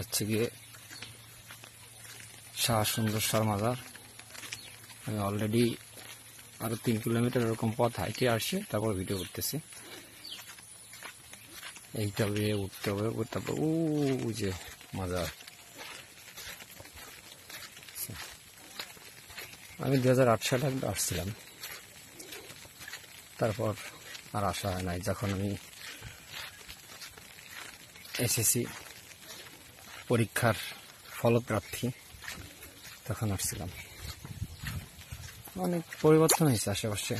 হচ্ছে গিয়ে শাহ সুন্দর শাহ মাজার। আমি অলরেডি আরো 3 কিলোমিটার এরকম পথ হাইটে আসছে, তারপর ভিডিও করতেছি। এইটা বেয়ে উঠতে হবে, তারপর ও যে মাজার। আমি 2008 সালে আসছিলাম, তারপর আর আসা হয় নাই। যখন আমি এসএসসি পরীক্ষার ফলপ্রার্থী তখন আসছিলাম। অনেক পরিবর্তন হয়েছে আশেপাশে,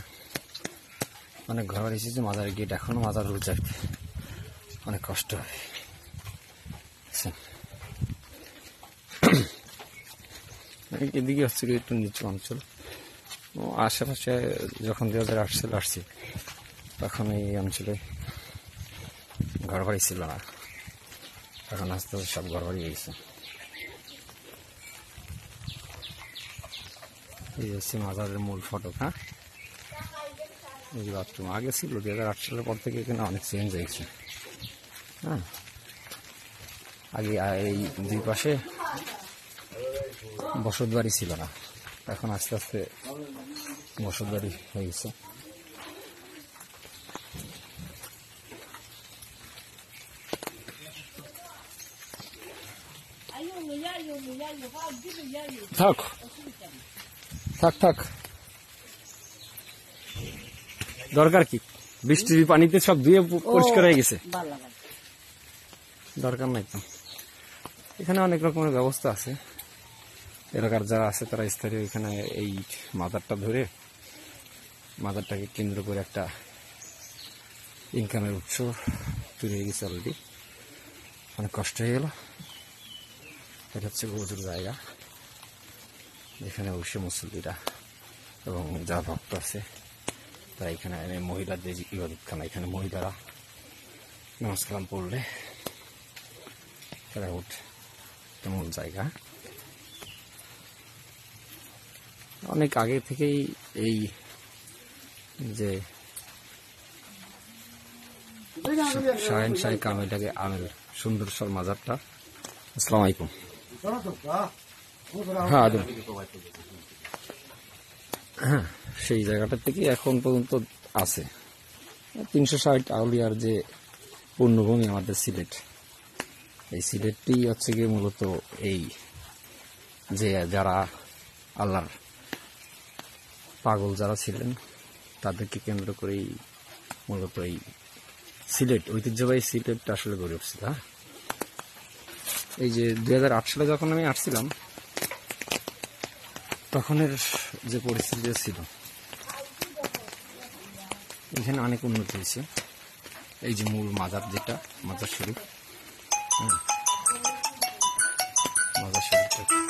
অনেক ঘর এসেছে। মাজারে গেট এখনো মাজার রোজ আর কি, অনেক কষ্ট হয়। এদিকে হচ্ছে কি একটু নিচু অঞ্চল। আশেপাশে যখন 2008 সালে আসছি তখন এই অঞ্চলে ঘর বাড়ি ছিল না, এখন আস্তে আস্তে সব ঘর বাড়ি হয়েছে। এই হচ্ছে মাজারের মূল ফটক। হ্যাঁ, এই বাথরুম আগে ছিল, 2008 সালের পর থেকে এখানে অনেক চেঞ্জ হয়েছে। হ্যাঁ, আগে এই দুই পাশে বসত বাড়ি ছিল না, এখন আস্তে আস্তে বসত বাড়ি হয়ে গেছে। থাক থাক থাক, দরকার কি? বৃষ্টির পানিতে সব ধুয়ে পরিষ্কার হয়ে গেছে, দরকার নাই তো। এখানে অনেক রকমের ব্যবস্থা আছে। এলাকার যারা আছে তারা স্থানীয় এখানে এই মাজারটা ধরে, মাজারটাকে কেন্দ্র করে একটা ইনকামের উৎস তৈরি হয়ে গেছে অলরেডি। অনেক কষ্ট হয়ে গেল। এটা হচ্ছে প্রচুর জায়গা যেখানে অবশ্যই মুসল্লিরা এবং যারা ভক্ত আছে তারা এখানে, মহিলাদের ইবাদতখানা, এখানে মহিলারা নামাজ কালাম পড়লে তারা উঠে, তেমন জায়গা। অনেক আগে থেকেই এই যে শাহেন শাহী কামেটাকে আমের সুন্দর সর মাজারটা। আসসালামু আলাইকুম। হ্যাঁ, সেই জায়গাটা থেকে এখন পর্যন্ত আছে 360 আউলিয়ার যে পূর্ণভূমি আমাদের সিলেট। এই সিলেটটি হচ্ছে গিয়ে মূলত এই যে যারা আল্লাহর পাগল যারা ছিলেন তাদেরকে কেন্দ্র করেই মূলত এই সিলেট, ঐতিহ্যবাহী সিলেটটা আসলে গড়ে উঠছিল। এই যে 2008 সালে যখন আমি আসছিলাম তখনের যে পরিস্থিতি ছিল, এখানে অনেক উন্নতি হয়েছে। এই যে মূল মাজার, যেটা মাজার শরীফ, মাজার শরীফ